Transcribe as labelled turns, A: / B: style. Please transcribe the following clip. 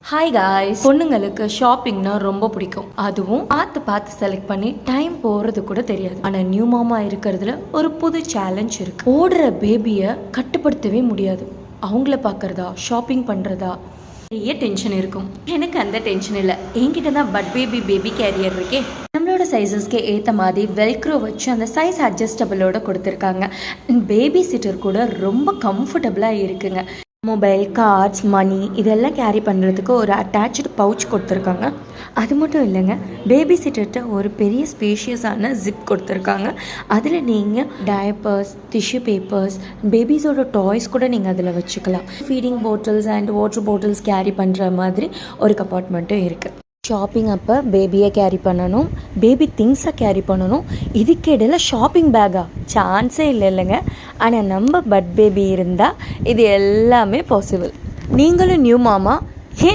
A: Hi guys, பொண்ணுங்களுக்கு ஷாப்பிங்னா ரொம்ப பிடிக்கும். அதுவும் பார்த்து செலக்ட் பண்ணி டைம் போகிறது கூட தெரியாது. ஆனால் நியூ மாமா இருக்கிறதுல ஒரு புது சேலஞ்ச் இருக்கு. ஓடுற பேபியை கட்டுப்படுத்தவே முடியாது. அவங்கள பார்க்கறதா ஷாப்பிங் பண்ணுறதா நிறைய டென்ஷன் இருக்கும். எனக்கு அந்த டென்ஷன் இல்லை. என்கிட்ட தான் பட் பேபி கேரியர் இருக்கே. நம்மளோட சைஸஸ்க்கு ஏற்ற மாதிரி வெல்க்ரோ வச்சு அந்த சைஸ் அட்ஜஸ்டபிளோட கொடுத்துருக்காங்க. பேபி சிட்டர் கூட ரொம்ப கம்ஃபர்டபுளாக இருக்குங்க. மொபைல், கார்ட்ஸ், மணி இதெல்லாம் கேரி பண்ணுறதுக்கு ஒரு அட்டாச்சு பவுச் கொடுத்துருக்காங்க. அது மட்டும் இல்லைங்க, பேபி சிட்டர்கிட்ட ஒரு பெரிய ஸ்பேஷியஸான ஜிப் கொடுத்துருக்காங்க. அதில் நீங்கள் டயப்பர்ஸ், டிஷ்யூ பேப்பர்ஸ், பேபிஸோட டாய்ஸ் கூட நீங்கள் அதில் வச்சுக்கலாம். Feeding bottles and water bottles carry பண்ணுற மாதிரி ஒரு கம்பார்ட்மெண்ட்டும் இருக்குது. ஷாப்பிங் அப்போ பேபியை கேரி பண்ணணும், பேபி திங்ஸை கேரி பண்ணணும். இதுக்கு இடையில் ஷாப்பிங் பேக்கா? சான்ஸே இல்லைங்க. ஆனால் நம்ம பட் பேபி இருந்தால் இது எல்லாமே பாசிபிள். நீங்களும் நியூ மாமா